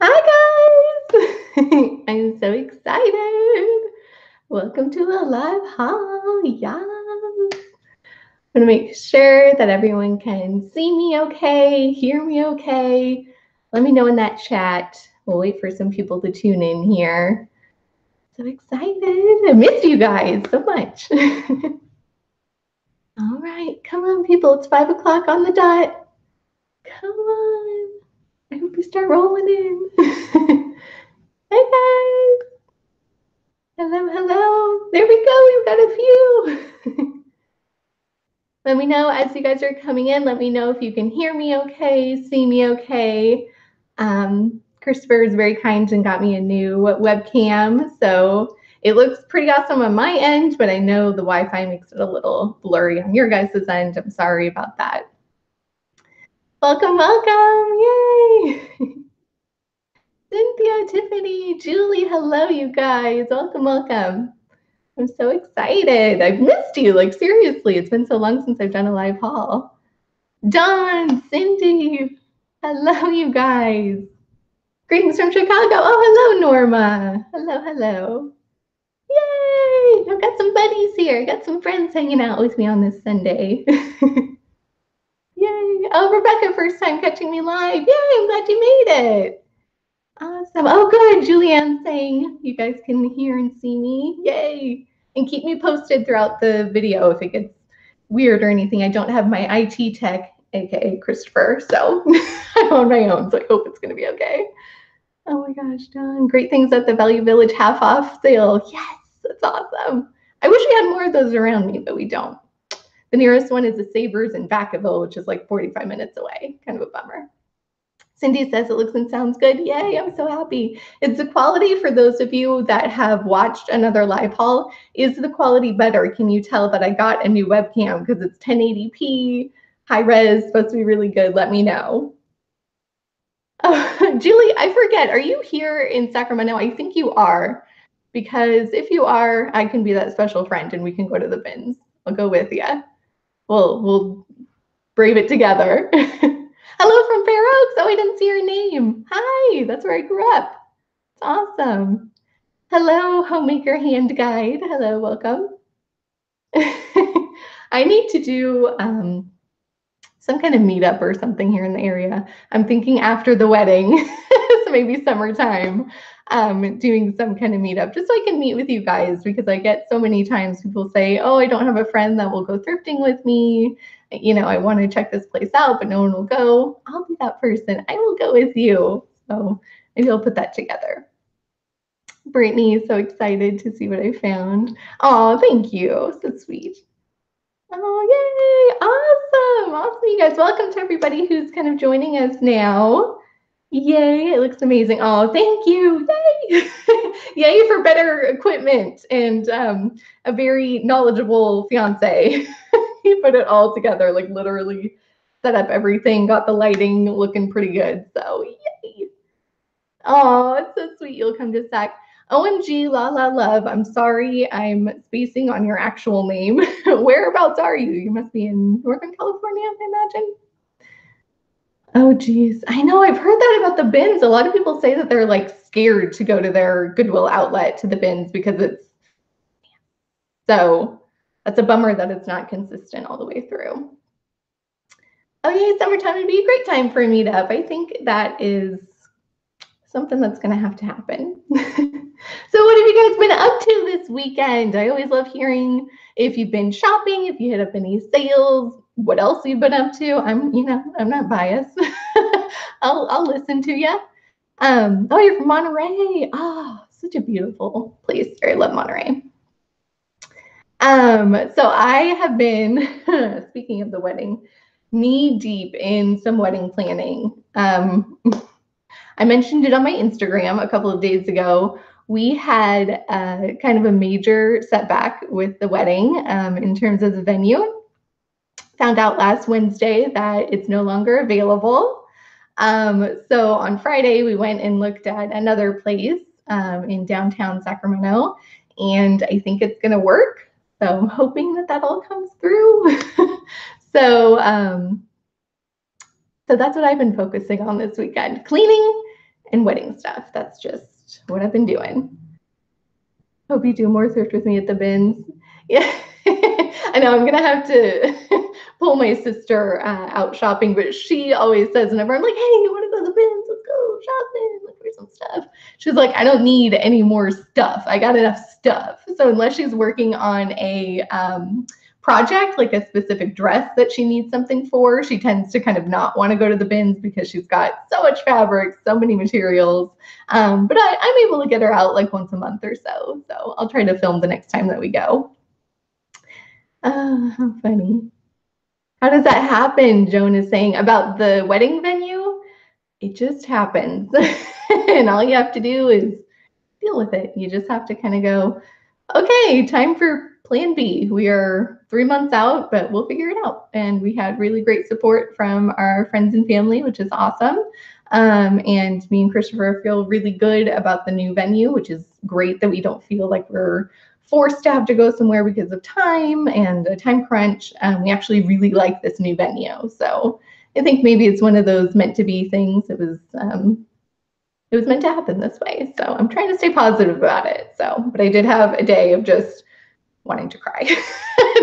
Hi guys! I'm so excited. Welcome to a live haul. Yes. I'm gonna make sure that everyone can see me okay, hear me okay. Let me know in that chat. We'll wait for some people to tune in here. So excited. I miss you guys so much. All right, come on, people. It's 5 o'clock on the dot. Come on. I hope we start rolling in. Hey guys. Hello, hello. There we go. We've got a few. Let me know as you guys are coming in. Let me know if you can hear me okay, see me okay. Christopher is very kind and got me a new webcam. So it looks pretty awesome on my end, but I know the Wi-Fi makes it a little blurry on your guys' end. I'm sorry about that. Welcome, welcome. Yay. Cynthia, Tiffany, Julie, hello, you guys. Welcome, welcome. I'm so excited. I've missed you. Like, seriously, it's been so long since I've done a live haul. Dawn, Cindy, hello, you guys. Greetings from Chicago. Oh, hello, Norma. Hello, hello. Yay! I've got some buddies here. I got some friends hanging out with me on this Sunday. Yay. Oh, Rebecca, first time catching me live. Yay, I'm glad you made it. Awesome. Oh, good. Julianne saying you guys can hear and see me. Yay. And keep me posted throughout the video if it gets weird or anything. I don't have my IT tech, aka Christopher, so I'm on my own, so I hope it's going to be okay. Oh my gosh, Dawn. Great things at the Value Village half off sale. Yes, that's awesome. I wish we had more of those around me, but we don't. The nearest one is the Savers in Vacaville, which is like 45 minutes away. Kind of a bummer. Cindy says it looks and sounds good. Yay, I'm so happy. It's the quality for those of you that have watched another live haul. Is the quality better? Can you tell that I got a new webcam because it's 1080p, high res, supposed to be really good? Let me know. Oh, Julie, I forget. Are you here in Sacramento? I think you are. Because if you are, I can be that special friend and we can go to the bins. I'll go with you. We'll brave it together. Hello from Fair Oaks. Oh, I didn't see your name. Hi, that's where I grew up. It's awesome. Hello, Homemaker Hand Guide. Hello, welcome. I need to do some kind of meetup or something here in the area. I'm thinking after the wedding, so maybe summertime, doing some kind of meetup just so I can meet with you guys, because I get so many times people say, oh, I don't have a friend that will go thrifting with me. You know, I want to check this place out, but no one will go. I'll be that person. I will go with you. So maybe I'll put that together. Brittany is so excited to see what I found. Oh, thank you. So sweet. Oh, yay. Awesome. Awesome, you guys. Welcome to everybody who's kind of joining us now. Yay, it looks amazing. Oh, thank you. Yay. Yay for better equipment and a very knowledgeable fiance. He put it all together, like literally set up everything, got the lighting looking pretty good. So yay. Oh, it's so sweet. You'll come to Sac. OMG, la la love. I'm sorry, I'm spacing on your actual name. Whereabouts are you? You must be in Northern California, I imagine. Oh, geez. I know. I've heard that about the bins. A lot of people say that they're like scared to go to their Goodwill outlet to the bins because it's so. That's a bummer that it's not consistent all the way through. Oh, yeah, summertime would be a great time for a meetup. I think that is something that's going to happen. So what have you guys been up to this weekend? I always love hearing if you've been shopping, if you hit up any sales, what else you've been up to. I'm not biased. I'll listen to you. Oh, you're from Monterey. Oh, such a beautiful place. I love Monterey. So I have been, speaking of the wedding, knee deep in some wedding planning. I mentioned it on my Instagram a couple of days ago. We had kind of a major setback with the wedding in terms of the venue. Found out last Wednesday that it's no longer available. So on Friday, we went and looked at another place in downtown Sacramento, and I think it's going to work. So I'm hoping that all comes through. So that's what I've been focusing on this weekend. Cleaning and wedding stuff. That's just what I've been doing. Hope you do more thrift with me at the bins. Yeah, I know I'm gonna have to pull my sister out shopping, but she always says whenever I'm like, hey, you want to go to the bins? Let's go shopping, look for some stuff. She's like, I don't need any more stuff. I got enough stuff. So unless she's working on a project, like a specific dress that she needs something for, she tends to kind of not want to go to the bins because she's got so much fabric, so many materials. But I'm able to get her out like once a month or so. So I'll try to film the next time that we go. How funny. How does that happen? Joan is saying about the wedding venue. It just happens. And all you have to do is deal with it. You just have to kind of go, okay, time for plan B. We are 3 months out, but we'll figure it out. And we had really great support from our friends and family, which is awesome. And me and Christopher feel really good about the new venue, which is great that we don't feel like we're forced to have to go somewhere because of time and a time crunch. We actually really like this new venue. So I think maybe it's one of those meant to be things. It was meant to happen this way. So I'm trying to stay positive about it. So, but I did have a day of just wanting to cry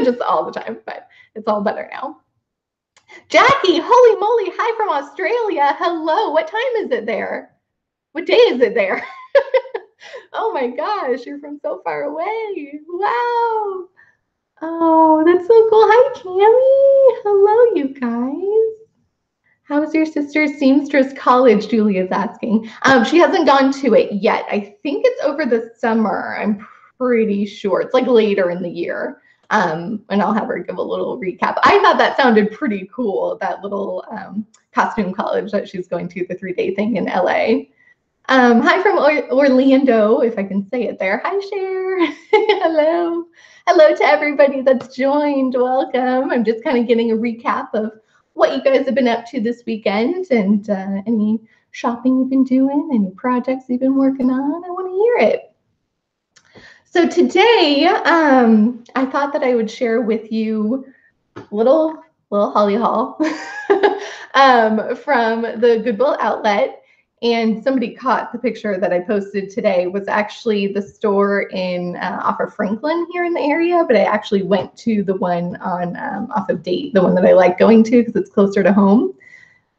just all the time, but it's all better now. Jackie, holy moly, hi from Australia. Hello, what time is it there? What day is it there? Oh my gosh, you're from so far away. Wow. Oh, that's so cool. Hi, Cammie. Hello, you guys. How's your sister's seamstress college? Julia's asking. She hasn't gone to it yet. I think it's over the summer. I'm pretty sure. It's like later in the year. And I'll have her give a little recap. I thought that sounded pretty cool, that little costume college that she's going to, the 3-day thing in LA. Hi from Orlando, if I can say it there. Hi, Cher. Hello. Hello to everybody that's joined. Welcome. I'm just kind of getting a recap of what you guys have been up to this weekend and any shopping you've been doing, any projects you've been working on. I want to hear it. So today, I thought that I would share with you little Holly haul from the Goodwill outlet. And somebody caught the picture that I posted today was actually the store in off of Franklin here in the area, but I actually went to the one on off of Date, the one that I like going to because it's closer to home.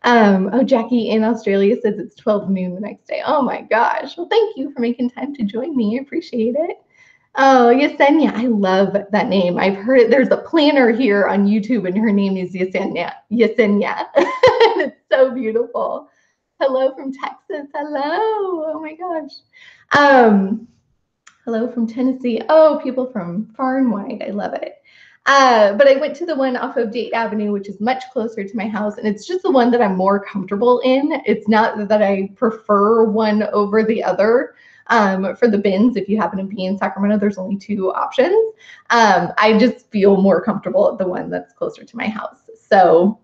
Oh, Jackie in Australia says it's 12 noon the next day. Oh my gosh. Well, thank you for making time to join me. I appreciate it. Oh, Yesenia. I love that name. I've heard it. There's a planner here on YouTube and her name is Yesenia. Yesenia. It's so beautiful. Hello from Texas. Hello. Oh my gosh. Hello from Tennessee. Oh, people from far and wide. I love it. But I went to the one off of Date Avenue, which is much closer to my house. And it's just the one that I'm more comfortable in. It's not that I prefer one over the other. For the bins, if you happen to be in Sacramento, there's only 2 options. I just feel more comfortable at the one that's closer to my house. So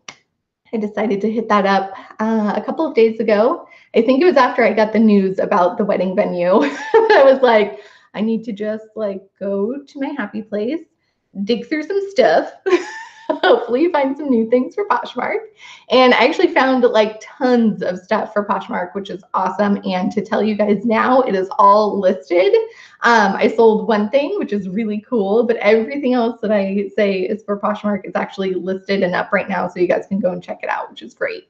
I decided to hit that up a couple of days ago. I think it was after I got the news about the wedding venue. I was like, I need to just like go to my happy place, dig through some stuff, hopefully find some new things for Poshmark. And I actually found like tons of stuff for Poshmark, which is awesome. And to tell you guys now, it is all listed. I sold one thing, which is really cool, but everything else that I say is for Poshmark is actually listed and up right now. So you guys can go and check it out, which is great.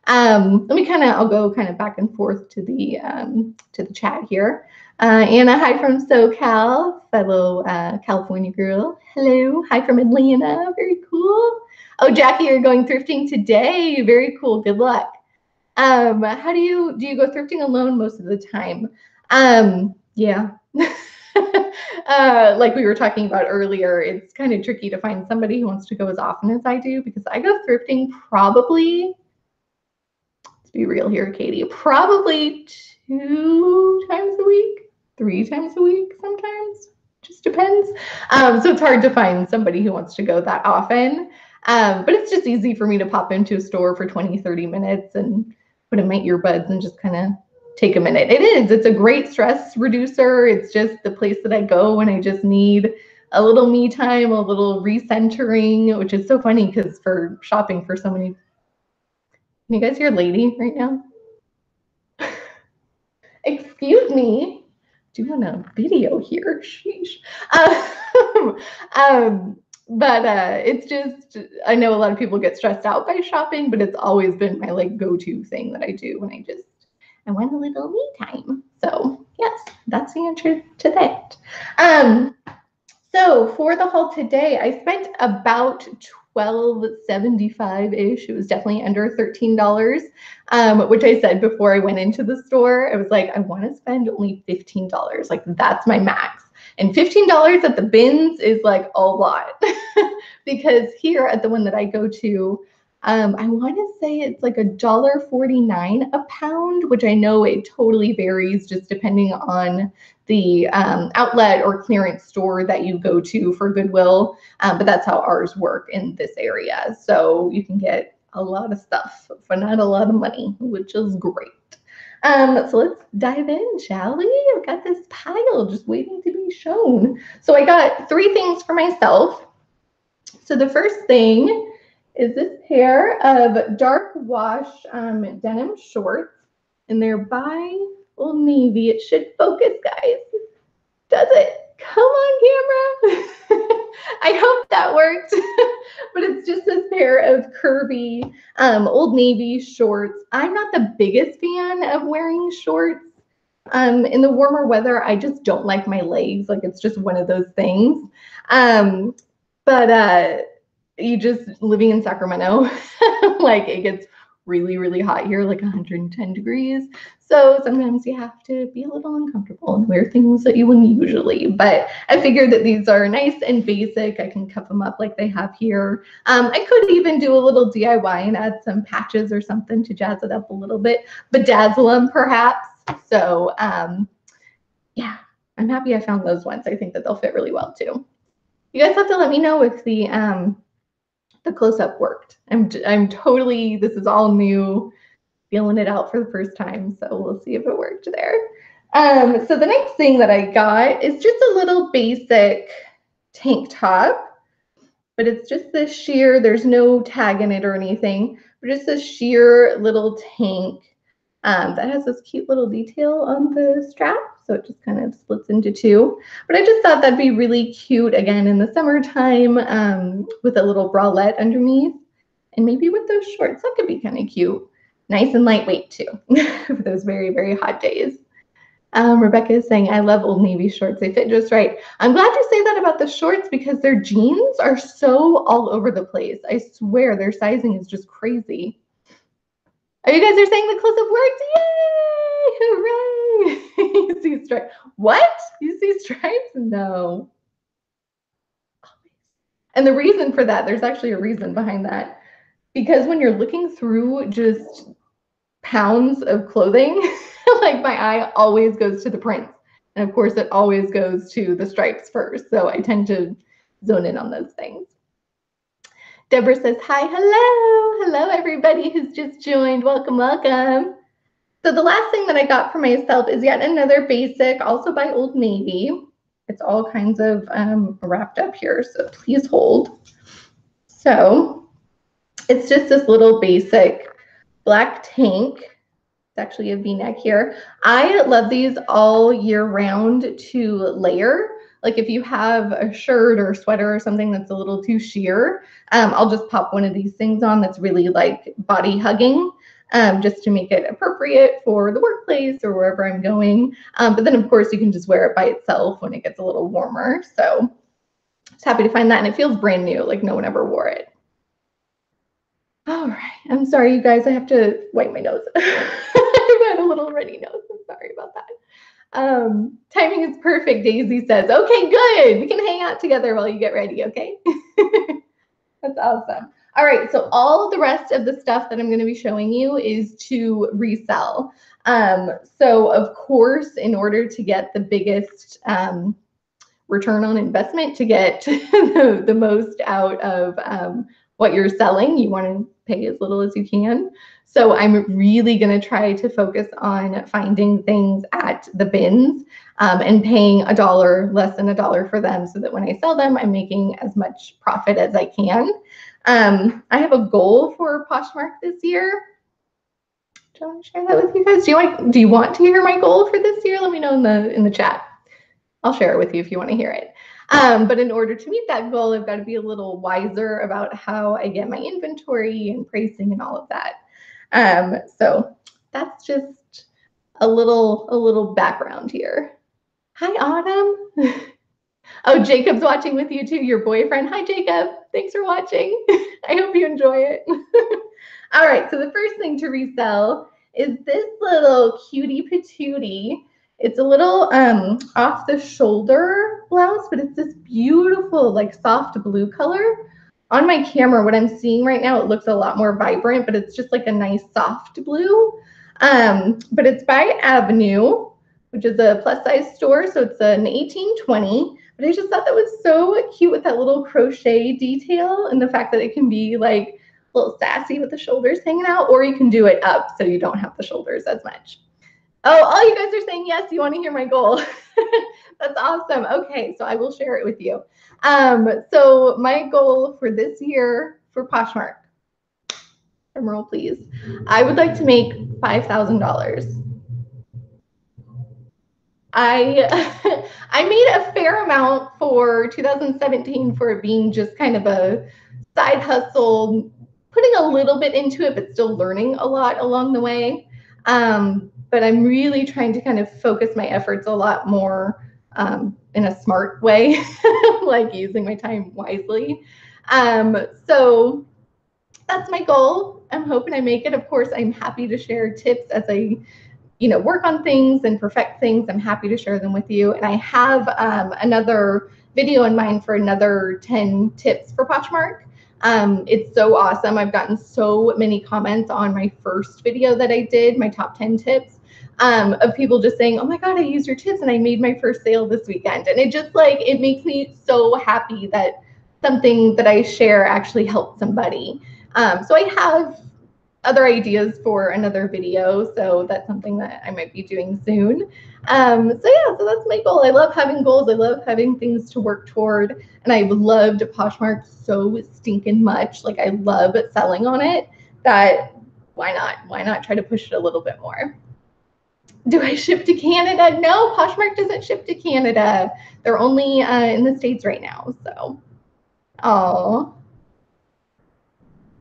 I'll go kind of back and forth to the chat here. Anna, hi from SoCal, fellow California girl. Hello, hi from Atlanta, very cool. Oh, Jackie, you're going thrifting today. Very cool, good luck. How do you go thrifting alone most of the time? Yeah. Like we were talking about earlier, it's kind of tricky to find somebody who wants to go as often as I do because I go thrifting probably, let's be real here, Katie, probably 2 times a week. 3 times a week sometimes, just depends. So it's hard to find somebody who wants to go that often. But it's just easy for me to pop into a store for 20, 30 minutes and put in my earbuds and just kind of take a minute. It's a great stress reducer. It's just the place that I go when I just need a little me time, a little recentering, which is so funny because for shopping for so many, can you guys hear Lady right now? Excuse me, doing a video here. Sheesh. But it's just, I know a lot of people get stressed out by shopping, but it's always been my like go-to thing that I do when I want a little me time. So yes, that's the answer to that. So for the haul today, I spent about $12.75-ish. It was definitely under $13, which I said before I went into the store. I was like, I want to spend only $15. Like that's my max. And $15 at the bins is like a lot because here at the one that I go to, I want to say it's like $1.49 a pound, which I know it totally varies just depending on the outlet or clearance store that you go to for Goodwill, but that's how ours work in this area. So you can get a lot of stuff for not a lot of money, which is great. So let's dive in, shall we? I've got this pile just waiting to be shown. So I got 3 things for myself. So the first thing is this pair of dark wash denim shorts, and they're by Old Navy. It should focus, guys. Does it? Come on, camera. I hope that worked. But it's just this pair of curvy Old Navy shorts. I'm not the biggest fan of wearing shorts in the warmer weather. I just don't like my legs. Like it's just one of those things. But you just living in Sacramento, like it gets really, really hot here, like 110 degrees. So sometimes you have to be a little uncomfortable and wear things that you wouldn't usually. But I figured that these are nice and basic. I can cuff them up like they have here. I could even do a little DIY and add some patches or something to jazz it up a little bit, bedazzle them perhaps. So yeah, I'm happy I found those ones. I think that they'll fit really well too. You guys have to let me know if the close-up worked. I'm totally, this is all new, feeling it out for the first time, so we'll see if it worked there. So the next thing that I got is just a little basic tank top, but it's just this sheer, there's no tag in it or anything, but just this sheer little tank that has this cute little detail on the strap. So it just kind of splits into 2. But I just thought that'd be really cute, again, in the summertime with a little bralette underneath. And maybe with those shorts, that could be kind of cute. Nice and lightweight, too, for those very, very hot days. Rebecca is saying, I love Old Navy shorts. They fit just right. I'm glad you say that about the shorts because their jeans are so all over the place. I swear their sizing is just crazy. Oh, you guys are saying the close-up worked? Yay! Hooray! You see stripes. What? You see stripes? No. And the reason for that, there's actually a reason behind that. Because when you're looking through just pounds of clothing, like my eye always goes to the prints. And of course, it always goes to the stripes first. So I tend to zone in on those things. Deborah says, hi, hello. Hello, everybody who's just joined. Welcome, welcome. So the last thing that I got for myself is yet another basic, also by Old Navy. It's all kinds of wrapped up here, so please hold. So it's just this little basic black tank. It's actually a V-neck here. I love these all year round to layer. Like if you have a shirt or a sweater or something that's a little too sheer, I'll just pop one of these things on that's really like body hugging, just to make it appropriate for the workplace or wherever I'm going. But then of course you can just wear it by itself when it gets a little warmer. So just happy to find that, and it feels brand new, like no one ever wore it. All right, I'm sorry you guys, I have to wipe my nose. I've had a little runny nose, I'm sorry about that. Timing is perfect, Daisy says. Okay, good. We can hang out together while you get ready, okay? That's awesome. All right, so all of the rest of the stuff that I'm going to be showing you is to resell. So of course, in order to get the biggest return on investment, to get the most out of what you're selling, you want to pay as little as you can. So I'm really going to try to focus on finding things at the bins and paying $1, less than $1 for them, so that when I sell them, I'm making as much profit as I can. I have a goal for Poshmark this year. Do you want to share that with you guys? Do you want to hear my goal for this year? Let me know in the chat. I'll share it with you if you want to hear it. But in order to meet that goal, I've got to be a little wiser about how I get my inventory and pricing and all of that. So that's just a little background here. Hi, Autumn. Oh, Jacob's watching with you too, your boyfriend. Hi, Jacob. Thanks for watching. I hope you enjoy it. All right, so the first thing to resell is this little cutie patootie. It's a little off the shoulder blouse, but it's this beautiful, like soft blue color. On my camera, what I'm seeing right now, it looks a lot more vibrant, but it's just like a nice soft blue. But it's by Avenue, which is a plus size store. So it's an 1820. But I just thought that was so cute with that little crochet detail and the fact that it can be like a little sassy with the shoulders hanging out, or you can do it up so you don't have the shoulders as much. Oh, all you guys are saying yes, you want to hear my goal. That's awesome. Okay, so I will share it with you. So my goal for this year for Poshmark, drum roll please, I would like to make $5,000. I made a fair amount for 2017 for it being just kind of a side hustle, putting a little bit into it, but still learning a lot along the way. But I'm really trying to kind of focus my efforts a lot more in a smart way, like using my time wisely. So that's my goal. I'm hoping I make it. Of course, I'm happy to share tips as I work on things and perfect things. I'm happy to share them with you. And I have another video in mind for another 10 tips for Poshmark. It's so awesome. I've gotten so many comments on my first video that I did, my top 10 tips, of people just saying, oh my God, I used your tips and I made my first sale this weekend. And it just it makes me so happy that something that I share actually helped somebody. So I have other ideas for another video, so that's something that I might be doing soon. So yeah, so that's my goal. I love having goals. I love having things to work toward, and I've loved Poshmark so stinking much. Like I love selling on it. That why not try to push it a little bit more? Do I ship to Canada? No, Poshmark doesn't ship to Canada. They're only in the States right now. So, oh.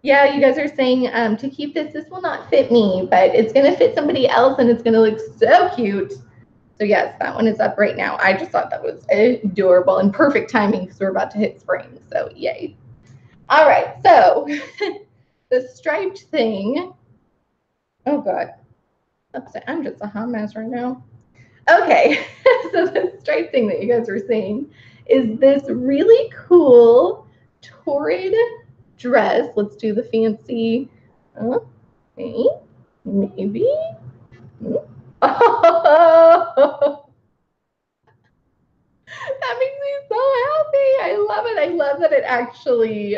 Yeah, you guys are saying to keep this will not fit me, but it's going to fit somebody else and it's going to look so cute. So yes, that one is up right now. I just thought that was adorable and perfect timing because we're about to hit spring. So yay. All right, so the striped thing. Oh God, I'm just a hot mess right now. Okay, so the striped thing that you guys were saying is this really cool torrid dress. Let's do the fancy. Okay, maybe. Oh, that makes me so happy. I love it. I love that it actually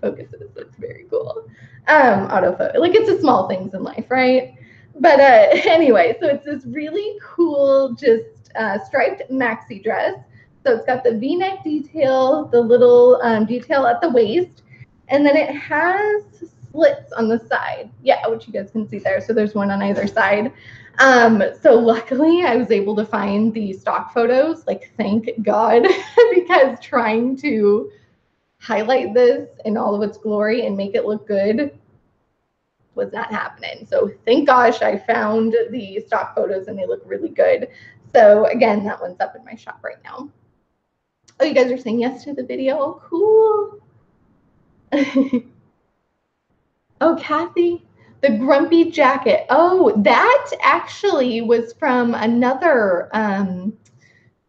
focuses. It's very cool. Autofocus. Like it's the small things in life, right? But anyway, so it's this really cool, just striped maxi dress. So it's got the V-neck detail, the little detail at the waist, and then it has slits on the side. Yeah, which you guys can see there. So there's one on either side. So luckily I was able to find the stock photos, like thank God, because trying to highlight this in all of its glory and make it look good was not happening. So thank gosh I found the stock photos and they look really good. So again, that one's up in my shop right now. Oh, you guys are saying yes to the video? Cool. Oh, Kathy, the grumpy jacket. Oh, that actually was from another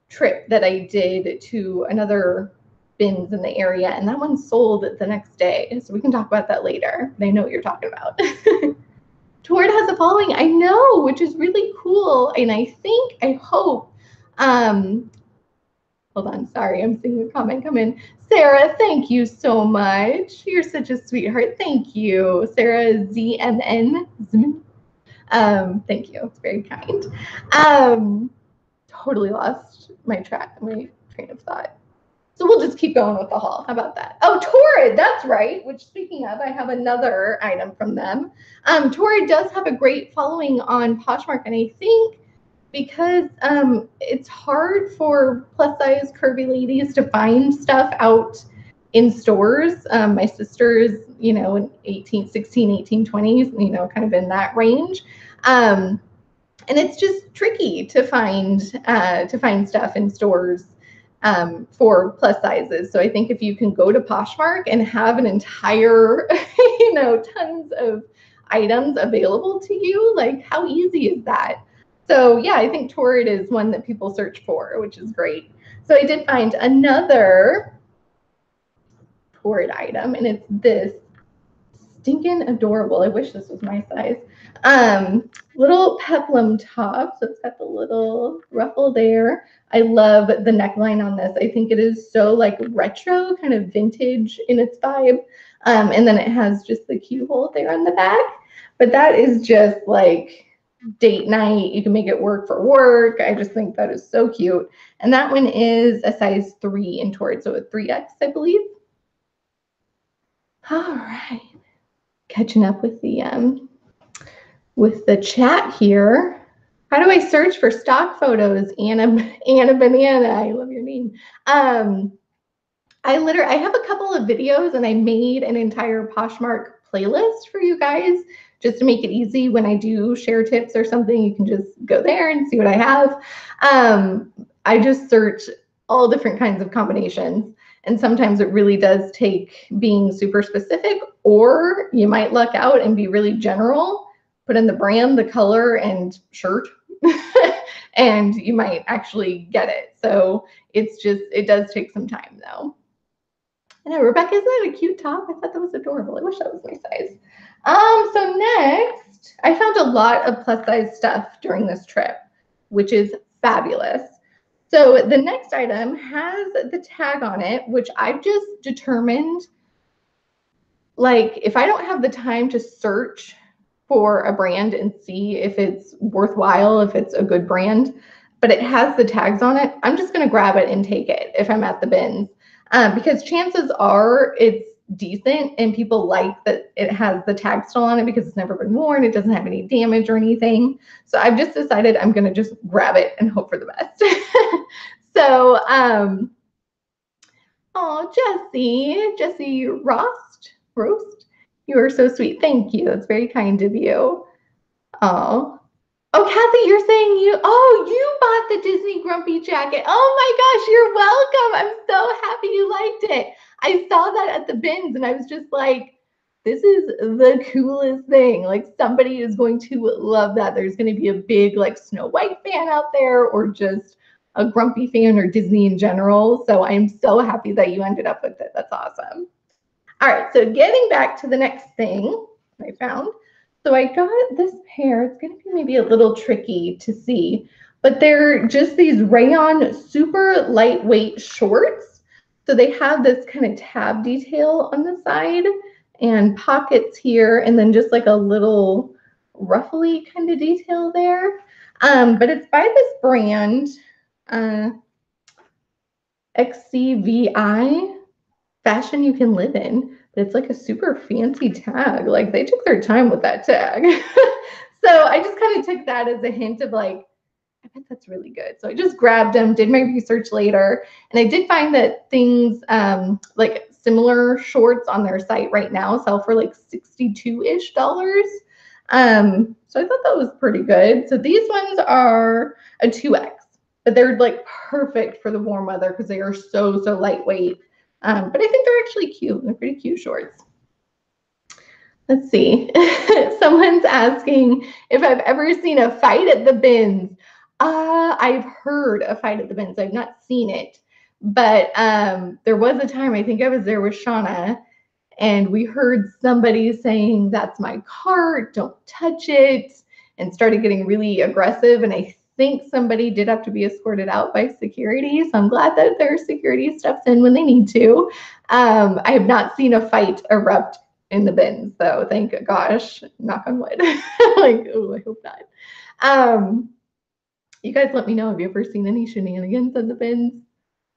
trip that I did to another bins in the area, and that one sold the next day. So we can talk about that later. But I know what you're talking about. Tord has a following, I know, which is really cool. And I hope, hold on, sorry, I'm seeing a comment come in. Sarah, thank you so much. You're such a sweetheart. Thank you, Sarah ZMN. Thank you. It's very kind. Totally lost my train of thought. So we'll just keep going with the haul. How about that? Oh, Torrid, that's right. Which, speaking of, I have another item from them. Torrid does have a great following on Poshmark, and I think because it's hard for plus size curvy ladies to find stuff out in stores. My sister is, you know, in 16, 18, 20s, you know, kind of in that range. And it's just tricky to find stuff in stores for plus sizes. So I think if you can go to Poshmark and have an entire, you know, tons of items available to you, like how easy is that? So yeah, I think Torrid is one that people search for, which is great. So I did find another Torrid item, and it's this stinking adorable. I wish this was my size. Little peplum top. So it's got the little ruffle there. I love the neckline on this. I think it is so like retro, kind of vintage in its vibe. And then it has just the cue hole there on the back. But that is just like date night. You can make it work for work. I just think that is so cute. And that one is a size 3 in Torrid, so a 3X, I believe. All right. Catching up with the chat here. How do I search for stock photos? Anna Banana, I love your name. I have a couple of videos, and I made an entire Poshmark playlist for you guys just to make it easy. When I do share tips or something, you can just go there and see what I have. I just search all different kinds of combinations. And sometimes it really does take being super specific, or you might luck out and be really general, put in the brand, the color, and shirt, and you might actually get it. So it does take some time though. I know, Rebecca, isn't that a cute top? I thought that was adorable. I wish that was my size. So next, I found a lot of plus size stuff during this trip, which is fabulous. So the next item has the tag on it, which I've just determined, like, if I don't have the time to search for a brand and see if it's worthwhile, if it's a good brand, but it has the tags on it, I'm just going to grab it and take it if I'm at the bins. Because chances are it's decent and people like that it has the tag still on it because it's never been worn. It doesn't have any damage or anything. So I've just decided I'm going to just grab it and hope for the best. So, oh, Jessie Roast, you are so sweet. Thank you. That's very kind of you. Oh, Kathy, you're saying you bought the Disney Grumpy jacket. Oh my gosh, you're welcome. I'm so happy you liked it. I saw that at the bins and I was just like, this is the coolest thing. Like, somebody is going to love that. There's going to be a big like Snow White fan out there, or just a Grumpy fan, or Disney in general. So I'm so happy that you ended up with it. That's awesome. All right, so getting back to the next thing I found. So I got this pair. It's going to be maybe a little tricky to see, but they're just these rayon super lightweight shorts. So they have this kind of tab detail on the side and pockets here, and then just like a little ruffly kind of detail there. But it's by this brand, XCVI Fashion You Can Live In. But it's like a super fancy tag. Like, they took their time with that tag. So I just kind of took that as a hint of like, I bet that's really good. So I just grabbed them, did my research later, and I did find that things like similar shorts on their site right now sell for like $62-ish. So I thought that was pretty good. So these ones are a 2X, but they're like perfect for the warm weather because they are so lightweight. But I think they're actually cute. They're pretty cute shorts. Let's see. Someone's asking if I've ever seen a fight at the bins. I've heard a fight at the bins. I've not seen it. But there was a time, I think I was there with Shauna, and we heard somebody saying, "That's my cart, don't touch it," and started getting really aggressive. And I think somebody did have to be escorted out by security. So I'm glad that their security steps in when they need to. I have not seen a fight erupt in the bins, though. Thank gosh, knock on wood. Like, oh, I hope not. You guys let me know, have you ever seen any shenanigans in the bins?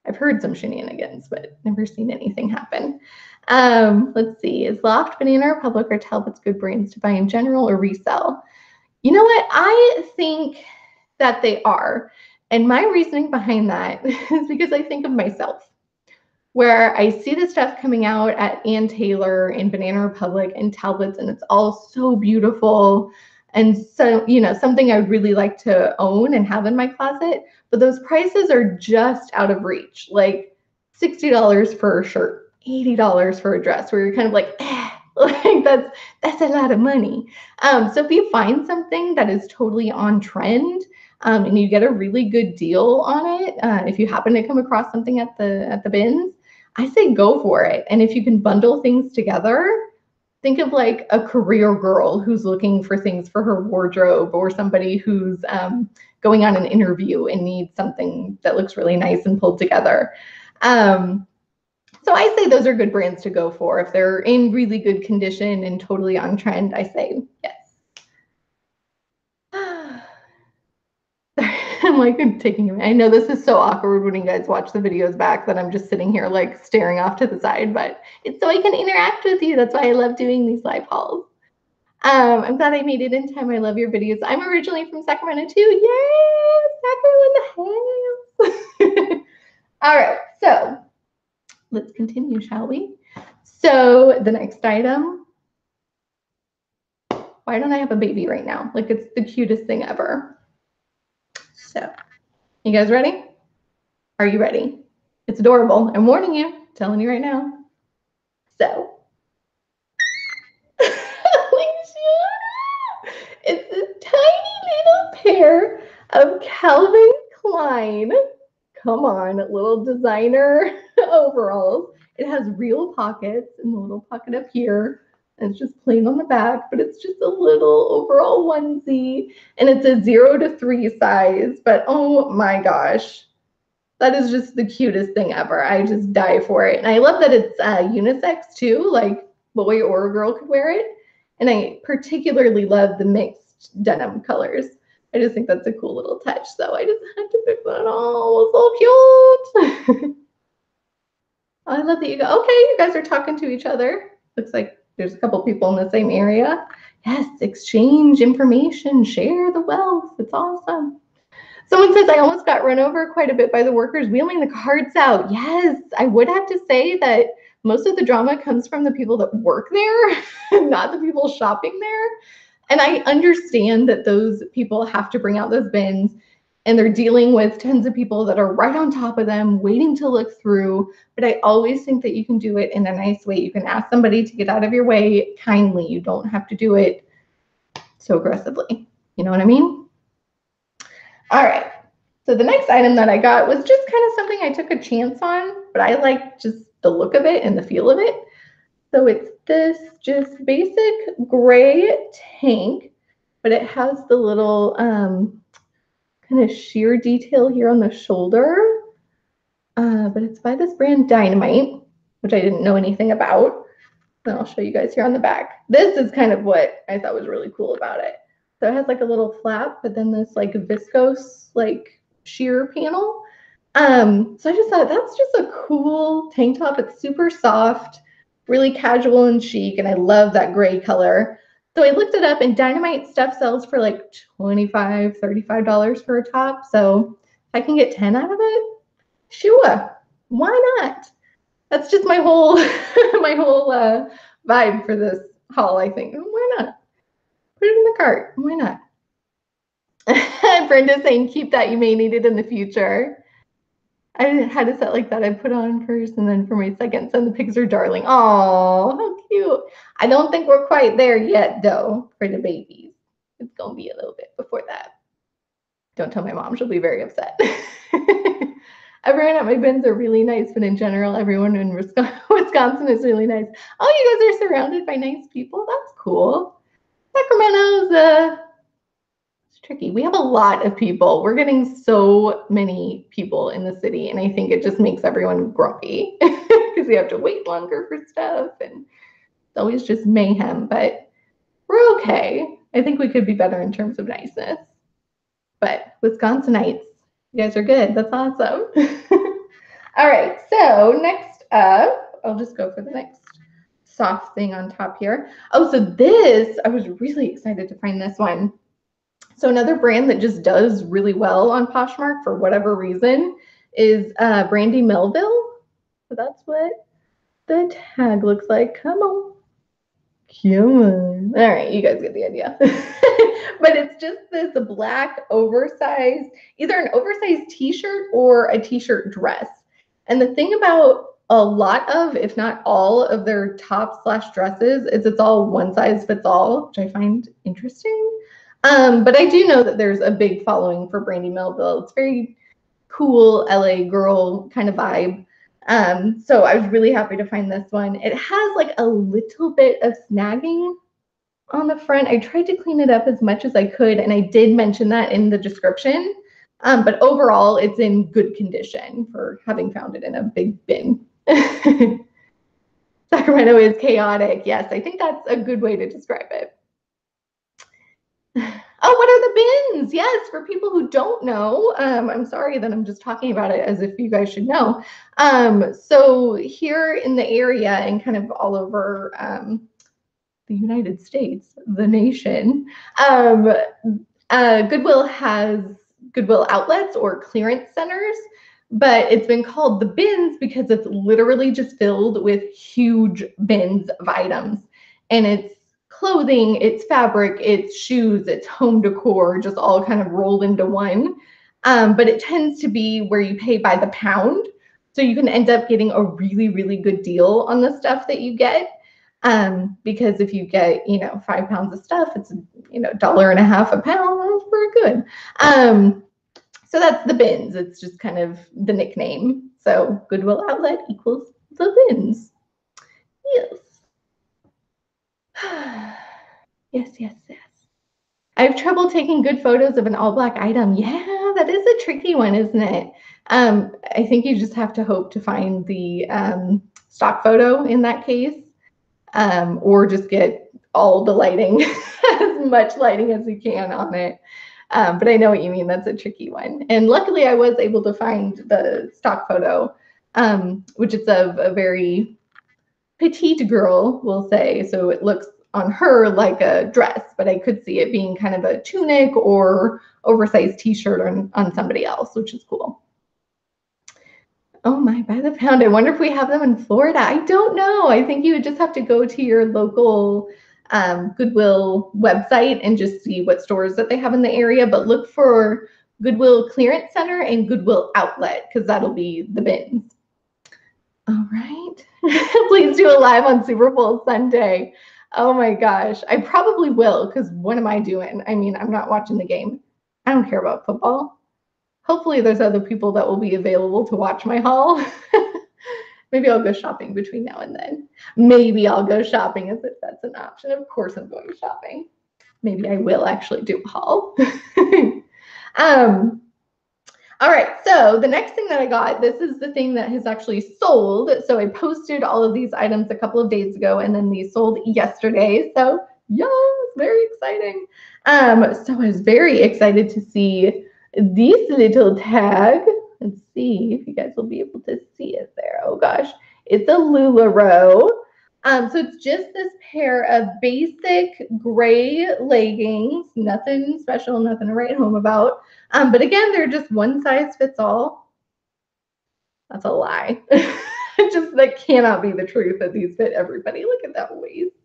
I've heard some shenanigans, but never seen anything happen. Let's see. Is Loft, Banana Republic, or Talbot's good brands to buy in general or resell? You know what? I think that they are. And my reasoning behind that is because I think of myself, where I see the stuff coming out at Ann Taylor and Banana Republic and Talbot's, and it's all so beautiful. And so, you know, something I would really like to own and have in my closet, but those prices are just out of reach. Like $60 for a shirt, $80 for a dress, where you're kind of like, like that's a lot of money. So if you find something that is totally on trend, and you get a really good deal on it, if you happen to come across something at the bins, I say go for it. And if you can bundle things together, think of like a career girl who's looking for things for her wardrobe, or somebody who's going on an interview and needs something that looks really nice and pulled together. So I say those are good brands to go for. If they're in really good condition and totally on trend, I say yes. I'm like taking, I know this is so awkward when you guys watch the videos back that I'm just sitting here like staring off to the side, but it's so I can interact with you. That's why I love doing these live hauls. I'm glad I made it in time. I love your videos. I'm originally from Sacramento too. Yay, Sacramento in the house. All right, so let's continue, shall we? So the next item. Why don't I have a baby right now? Like, it's the cutest thing ever. So, you guys ready? Are you ready? It's adorable. I'm warning you, telling you right now. So, it's this tiny little pair of Calvin Klein, come on, little designer overalls. It has real pockets and the little pocket up here. And it's just plain on the back, but it's just a little overall onesie. And it's a 0 to 3 size, but oh my gosh. That is just the cutest thing ever. I just die for it. And I love that it's unisex too, like boy or girl could wear it. And I particularly love the mixed denim colors. I just think that's a cool little touch. So I just had to pick that. Oh, so cute. I love that you go, okay, you guys are talking to each other. Looks like there's a couple people in the same area. Yes, exchange information, share the wealth. It's awesome. Someone says, I almost got run over quite a bit by the workers wheeling the carts out. Yes, I would have to say that most of the drama comes from the people that work there, not the people shopping there. And I understand that those people have to bring out those bins, and they're dealing with tons of people that are right on top of them, waiting to look through. But I always think that you can do it in a nice way. You can ask somebody to get out of your way kindly. You don't have to do it so aggressively. You know what I mean? All right. So the next item that I got was just kind of something I took a chance on, but I like just the look of it and the feel of it. So it's this just basic gray tank, but it has the little kind of sheer detail here on the shoulder. But it's by this brand Dynamite, which I didn't know anything about. And I'll show you guys here on the back. This is kind of what I thought was really cool about it. So it has like a little flap, but then this like viscose like sheer panel. So I just thought that's just a cool tank top. It's super soft, really casual and chic, and I love that gray color. So I looked it up, and Dynamite stuff sells for like $25, $35 for a top. So if I can get 10 out of it, sure, why not? That's just my whole my whole vibe for this haul, I think. Why not? Put it in the cart. Why not? Brenda's saying, keep that. You may need it in the future. I had a set like that I put on first, and then for my second son, the pigs are darling. Oh, how cute. I don't think we're quite there yet, though, for the babies. It's going to be a little bit before that. Don't tell my mom. She'll be very upset. Everyone at my bins are really nice, but in general, everyone in Wisconsin is really nice. Oh, you guys are surrounded by nice people. That's cool. Sacramento's it's tricky. We have a lot of people. We're getting so many people in the city, and I think it just makes everyone grumpy because we have to wait longer for stuff, and it's always just mayhem, but we're okay. I think we could be better in terms of niceness. But Wisconsinites, you guys are good. That's awesome. All right, so next up, I'll just go for the next soft thing on top here. Oh, so this, I was really excited to find this one. So another brand that just does really well on Poshmark for whatever reason is Brandy Melville. So that's what the tag looks like. Come on. Come on. All right, you guys get the idea. But it's just this black oversized, either an oversized t-shirt or a t-shirt dress. And the thing about a lot of, if not all of their tops / dresses is it's all one size fits all, which I find interesting. But I do know that there's a big following for Brandy Melville. It's very cool LA girl kind of vibe. So I was really happy to find this one. It has like a little bit of snagging on the front. I tried to clean it up as much as I could, and I did mention that in the description. But overall, it's in good condition for having found it in a big bin. Sacramento is chaotic. Yes, I think that's a good way to describe it. Oh, what are the bins? Yes, for people who don't know, I'm sorry that I'm just talking about it as if you guys should know. So here in the area and kind of all over the United States, the nation, Goodwill has Goodwill outlets or clearance centers, but it's been called the bins because it's literally just filled with huge bins of items. And it's clothing, it's fabric, it's shoes, it's home decor, just all kind of rolled into one. But it tends to be where you pay by the pound. So you can end up getting a really, really good deal on the stuff that you get. Because if you get, 5 pounds of stuff, it's, $1.50 a pound for good. So that's the bins. It's just kind of the nickname. So Goodwill outlet equals the bins. Yes. Yes, yes, yes. I have trouble taking good photos of an all black item. Yeah, that is a tricky one, isn't it? I think you just have to hope to find the stock photo in that case, or just get all the lighting, as much lighting as you can on it. But I know what you mean. That's a tricky one. And luckily I was able to find the stock photo, which is of a very petite girl, we'll say. So it looks on her like a dress, but I could see it being kind of a tunic or oversized t-shirt on somebody else, which is cool. Oh my, by the pound. I wonder if we have them in Florida. I don't know. I think you would just have to go to your local Goodwill website and just see what stores that they have in the area, but look for Goodwill Clearance Center and Goodwill Outlet, because that'll be the bins. All right. Please do a live on Super Bowl Sunday. Oh my gosh. I probably will, because what am I doing? I mean, I'm not watching the game. I don't care about football. Hopefully there's other people that will be available to watch my haul. Maybe I'll go shopping between now and then. Maybe I'll go shopping as if that's an option. Of course I'm going shopping. Maybe I will actually do a haul. All right, so the next thing that I got, this is the thing that has actually sold. So I posted all of these items a couple of days ago, and then these sold yesterday. So yeah, it's very exciting. So I was very excited to see this little tag. Let's see if you guys will be able to see it there. Oh gosh, it's a LuLaRoe. So it's just this pair of basic gray leggings, nothing special, nothing to write home about. But again, they're just one size fits all. That's a lie. That cannot be the truth that these fit everybody. Look at that waist.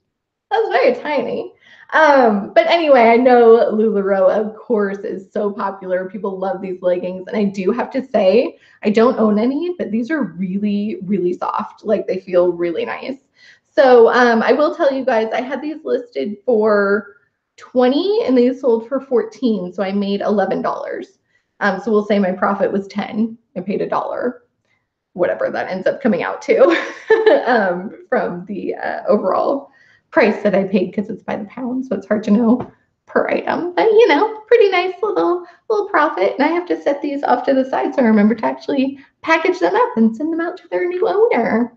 That's very tiny. But anyway, I know LuLaRoe, of course, is so popular. People love these leggings. And I do have to say, I don't own any, but these are really, really soft. Like they feel really nice. So I will tell you guys, I had these listed for $20 and they sold for $14. So I made $11. So we'll say my profit was $10. I paid $1, whatever that ends up coming out to from the overall price that I paid, because it's by the pound, so it's hard to know per item. But pretty nice little profit. And I have to set these off to the side so I remember to actually package them up and send them out to their new owner.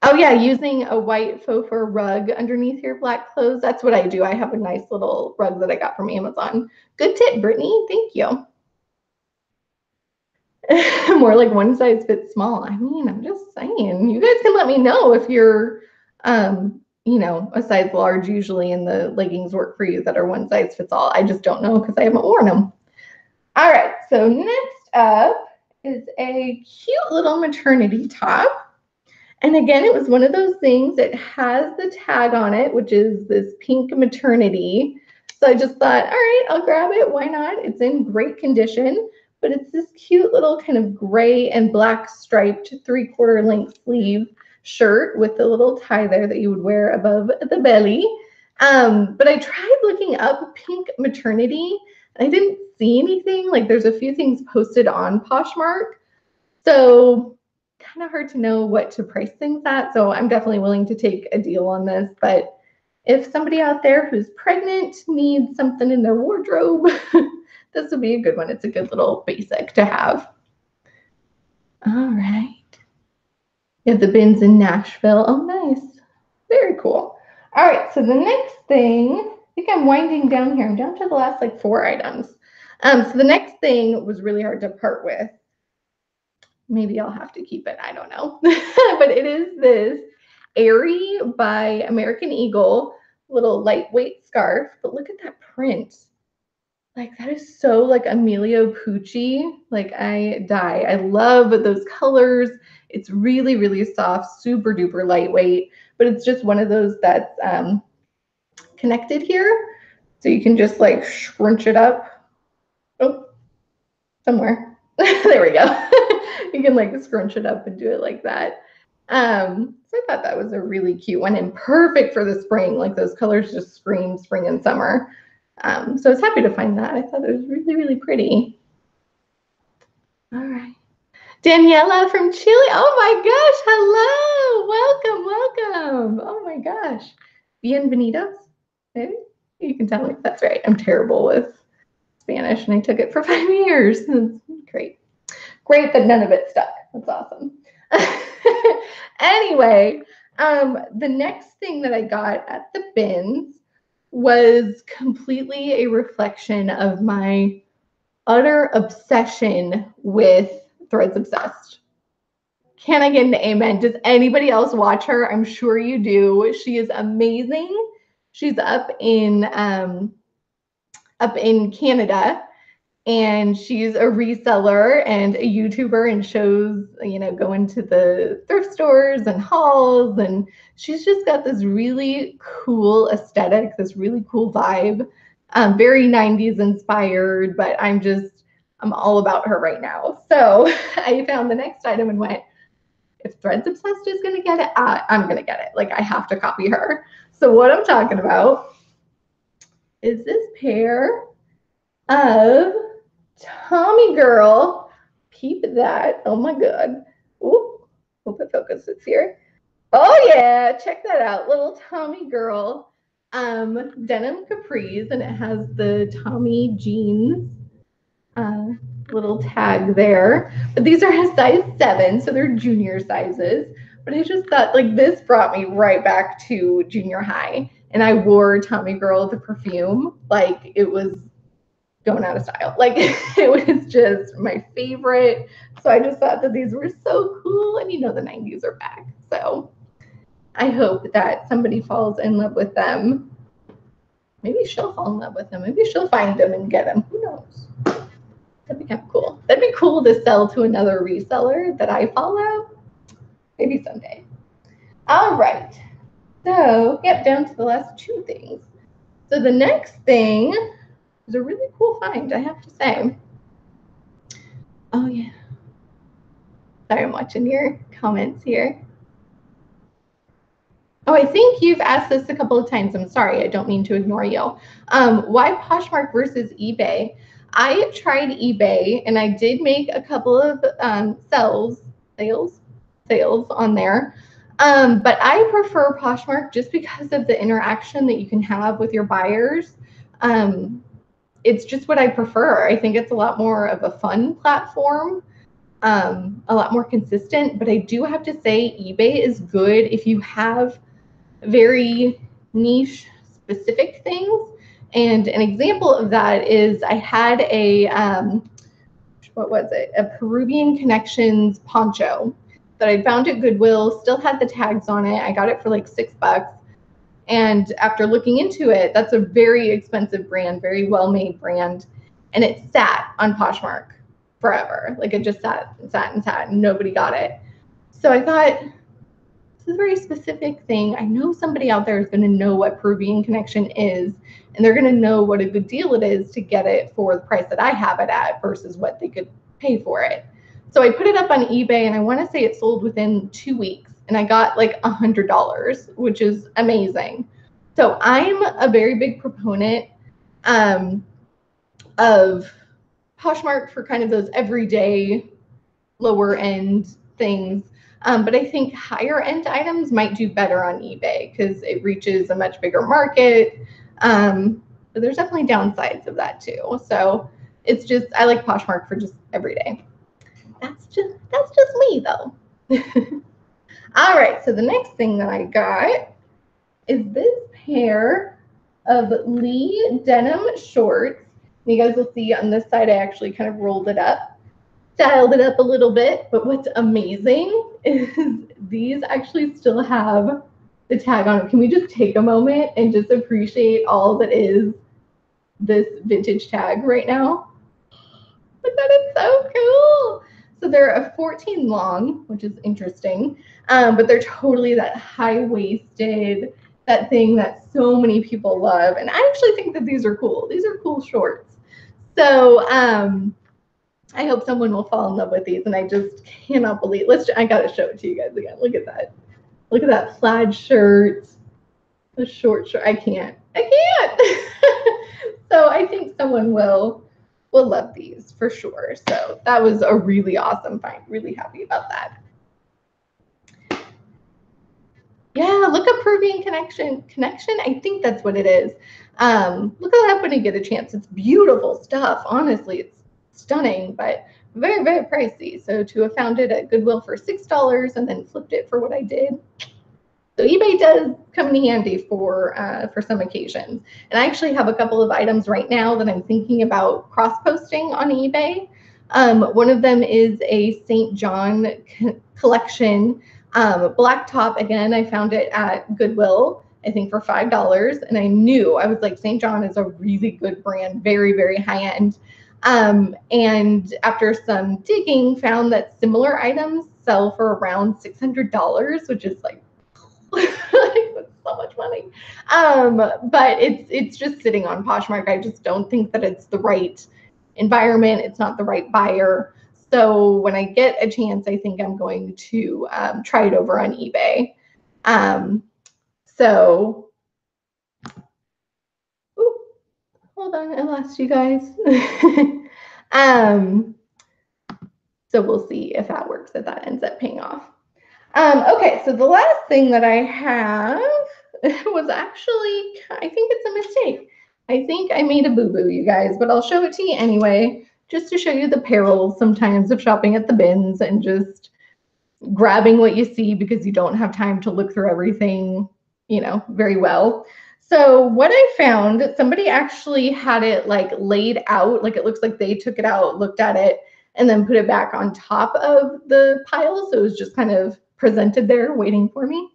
Oh yeah, using a white faux fur rug underneath your black clothes. That's what I do. I have a nice little rug that I got from Amazon. Good tip, Brittany. Thank you. more like one size fits small. I mean, I'm just saying, you guys can let me know if you're, you know, a size large usually, and the leggings work for you that are one size fits all. I just don't know because I haven't worn them. All right, so next up is a cute little maternity top. And again, it was one of those things that has the tag on it, which is this pink maternity. So I just thought, all right, I'll grab it. Why not? It's in great condition, but it's this cute little kind of gray and black striped 3/4 length sleeve shirt with the little tie there that you would wear above the belly. But I tried looking up pink maternity, and I didn't see anything. Like, there's a few things posted on Poshmark. So kind of hard to know what to price things at. So I'm definitely willing to take a deal on this. But if somebody out there who's pregnant needs something in their wardrobe, this would be a good one. It's a good little basic to have. All right. You have the bins in Nashville. Oh, nice. Very cool. All right. So the next thing, I think I'm winding down here. I'm down to the last like 4 items. So the next thing was really hard to part with. Maybe I'll have to keep it. I don't know. But it is this Airy by American Eagle little lightweight scarf. But look at that print. Like, that is so like Emilio Pucci. Like, I die. I love those colors. It's really, really soft, super duper lightweight. But it's just one of those that's connected here. So you can just like scrunch it up. Oh, somewhere. There we go. You can like scrunch it up and do it like that. So I thought that was a really cute one and perfect for the spring. Like, those colors just scream spring and summer. So I was happy to find that. I thought it was really, really pretty. All right. Daniela from Chile. Oh my gosh. Hello. Welcome. Oh my gosh. Bienvenidos. Maybe you can tell me if that's right. I'm terrible with Spanish, and I took it for 5 years. It's great. Great that none of it stuck. That's awesome. Anyway, the next thing that I got at the bins was completely a reflection of my utter obsession with Threads Obsessed. Can I get an amen? Does anybody else watch her? I'm sure you do. She is amazing. She's up in Canada, and she's a reseller and a YouTuber, and shows, you know, going to the thrift stores and hauls, and she's just got this really cool aesthetic, this really cool vibe, very 90s inspired, but I'm all about her right now. So I found the next item and went, if Threads Obsessed is going to get it, I'm going to get it. Like, I have to copy her. So what I'm talking about is this pair of Tommy Girl. Peep that. Oh my God. Ooh, hope it focuses here. Oh yeah, check that out. Little Tommy Girl denim capris, and it has the Tommy jeans little tag there. But these are a size 7, so they're junior sizes. But I just thought, like, this brought me right back to junior high, and I wore Tommy Girl, the perfume, like it was going out of style. Like, it was just my favorite. So I just thought that these were so cool, and you know, the 90s are back. So I hope that somebody falls in love with them. Maybe she'll fall in love with them. Maybe she'll find them and get them. Who knows? That'd be kind of cool. That'd be cool to sell to another reseller that I follow. Maybe someday. All right. So, yep, down to the last 2 things. So the next thing is a really cool find, I have to say. Oh, yeah. Sorry, I'm watching your comments here. Oh, I think you've asked this a couple of times. I'm sorry, I don't mean to ignore you. Why Poshmark versus eBay? I tried eBay, and I did make a couple of sales on there. But I prefer Poshmark just because of the interaction that you can have with your buyers. It's just what I prefer. I think it's a lot more of a fun platform, a lot more consistent. But I do have to say, eBay is good if you have very niche specific things. And an example of that is I had a what was it? A Peruvian Connections poncho that I found at Goodwill, still had the tags on it. I got it for like $6. And after looking into it, that's a very expensive brand, very well-made brand. And it sat on Poshmark forever. Like it just sat and sat and sat and nobody got it. So I thought, this is a very specific thing. I know somebody out there is going to know what Peruvian Connection is, and they're going to know what a good deal it is to get it for the price that I have it at versus what they could pay for it. So I put it up on eBay, and I want to say it sold within 2 weeks, and I got like $100, which is amazing. So I'm a very big proponent of Poshmark for kind of those everyday, lower end things. But I think higher end items might do better on eBay because it reaches a much bigger market. But there's definitely downsides of that too. So it's just, I like Poshmark for just every day. That's just me though. All right, so the next thing that I got is this pair of Lee denim shorts. You guys will see on this side, I actually kind of rolled it up, styled it up a little bit. But what's amazing is these actually still have the tag on it. Can we just take a moment and just appreciate all that is this vintage tag right now? But that is so cool. So they're a 14 long, which is interesting, but they're totally that high-waisted, that thing that so many people love. And I actually think that these are cool. These are cool shorts. So I hope someone will fall in love with these, and I just cannot believe. I gotta show it to you guys again. Look at that. Look at that plaid shirt, the short shirt. I can't. So I think someone will love these for sure. So that was a really awesome find. Really happy about that. Yeah, look up Peruvian Connection. I think that's what it is. Look it up when you get a chance. It's beautiful stuff. Honestly, it's stunning, but very, very pricey. So to have found it at Goodwill for $6 and then flipped it for what I did. So eBay does come in handy for some occasions. And I actually have a couple of items right now that I'm thinking about cross-posting on eBay. One of them is a St. John collection black top. Again, I found it at Goodwill, I think for $5. And I was like, St. John is a really good brand, very, very high end. And after some digging, found that similar items sell for around $600, which is like, that's so much money. But it's just sitting on Poshmark. I just don't think that it's the right environment. It's not the right buyer. So when I get a chance, I think I'm going to try it over on eBay. So, hold on, I lost you guys. So we'll see if that works, if that ends up paying off. Okay, so the last thing that I have was actually, I think it's a mistake. I think I made a boo-boo, you guys, but I'll show it to you anyway, just to show you the perils sometimes of shopping at the bins and just grabbing what you see because you don't have time to look through everything, very well. So what I found, somebody actually had it like laid out, like it looks like they took it out, looked at it, and then put it back on top of the pile. So it was just kind of presented there waiting for me.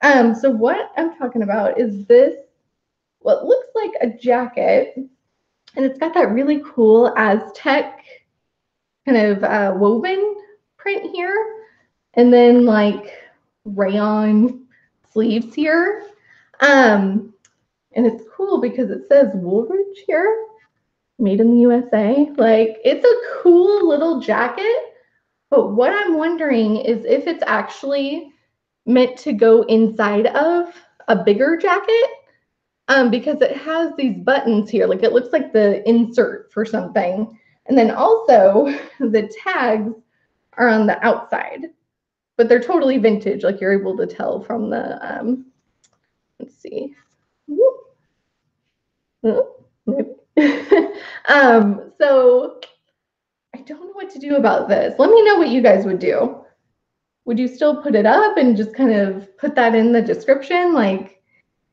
So what I'm talking about is this, what looks like a jacket, and it's got that really cool Aztec kind of woven print here, and then like rayon sleeves here. And it's cool because it says Woolrich here, made in the USA. Like, it's a cool little jacket, but what I'm wondering is if it's actually meant to go inside of a bigger jacket, because it has these buttons here. Like, it looks like the insert for something. And then also the tags are on the outside, but they're totally vintage. Like, you're able to tell from the, let's see. So I don't know what to do about this. Let me know what you guys would do. Would you still put it up and just kind of put that in the description? Like,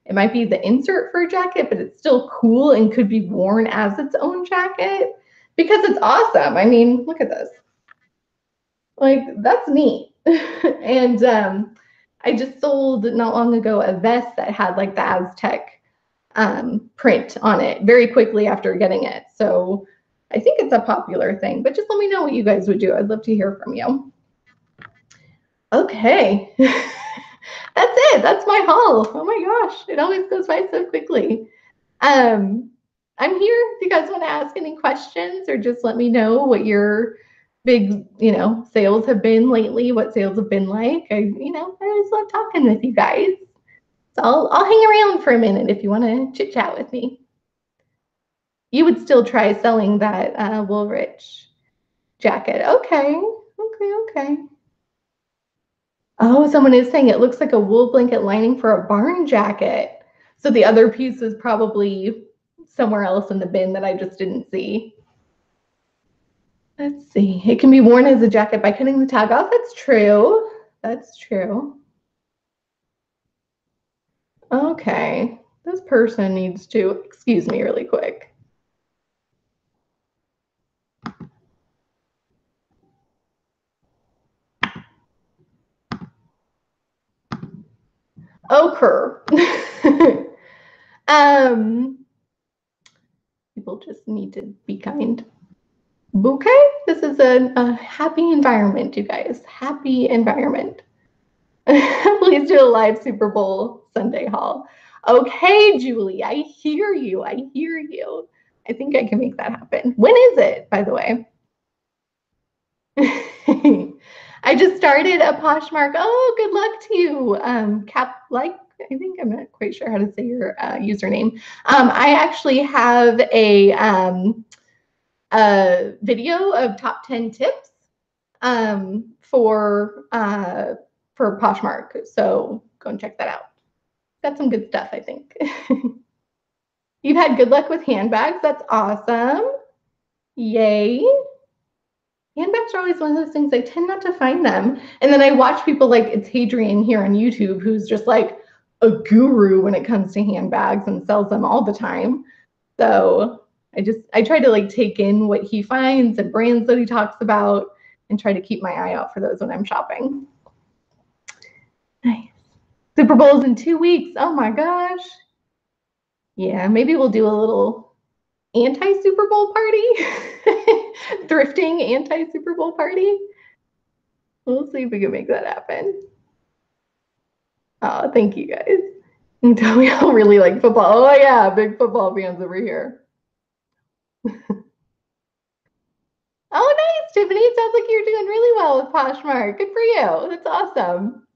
it might be the insert for a jacket, but it's still cool and could be worn as its own jacket. because it's awesome. I mean, look at this. Like, that's neat. And I just sold not long ago a vest that had like the Aztec print on it very quickly after getting it. So I think it's a popular thing, but just let me know what you guys would do. I'd love to hear from you. Okay. That's it. That's my haul. Oh my gosh. It always goes by so quickly. I'm here if you guys want to ask any questions or just let me know what your big, sales have been lately, what sales have been like. I always love talking with you guys. So I'll hang around for a minute if you want to chit chat with me. You would still try selling that Woolrich jacket. Okay. Oh, someone is saying it looks like a wool blanket lining for a barn jacket. So the other piece is probably somewhere else in the bin that I just didn't see. Let's see. It can be worn as a jacket by cutting the tag off. That's true. That's true. Okay. This person needs to excuse me really quick. Ochre. People just need to be kind. Okay, this is a happy environment, you guys. Happy environment. Please do a live Super Bowl Sunday haul. Okay, Julie, I hear you. I hear you. I think I can make that happen. When is it, by the way? I just started a Poshmark. Oh, good luck to you. I think I'm not quite sure how to say your username. I actually have a video of top 10 tips for Poshmark. So go and check that out. Got some good stuff, I think. You've had good luck with handbags. That's awesome. Yay. Handbags are always one of those things. I tend not to find them. And then I watch people like it's Hadrian here on YouTube who's just like a guru when it comes to handbags and sells them all the time. So I try to like take in what he finds and brands that he talks about and try to keep my eye out for those when I'm shopping. Nice. Super Bowl's in 2 weeks. Oh my gosh. Yeah, maybe we'll do a little anti-Super Bowl party. Thrifting anti-Super Bowl party. We'll see if we can make that happen. Oh, thank you guys. You tell me how really like football. Oh yeah, big football fans over here. Oh, nice, Tiffany. It sounds like you're doing really well with Poshmark. Good for you. That's awesome.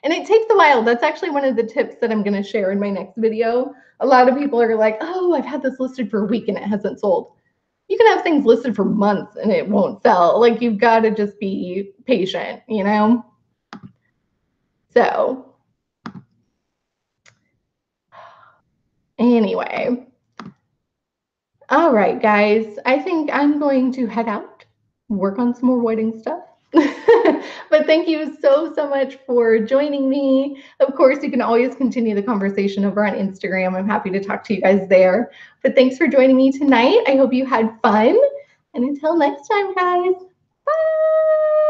And it takes a while. That's actually one of the tips that I'm going to share in my next video. A lot of people are like, oh, I've had this listed for a week and it hasn't sold. You can have things listed for months and it won't sell. Like, you've got to just be patient, So anyway. All right, guys. I think I'm going to head out, work on some more wedding stuff. But thank you so much for joining me. Of course, you can always continue the conversation over on Instagram. I'm happy to talk to you guys there. But thanks for joining me tonight. I hope you had fun. And until next time, guys, bye.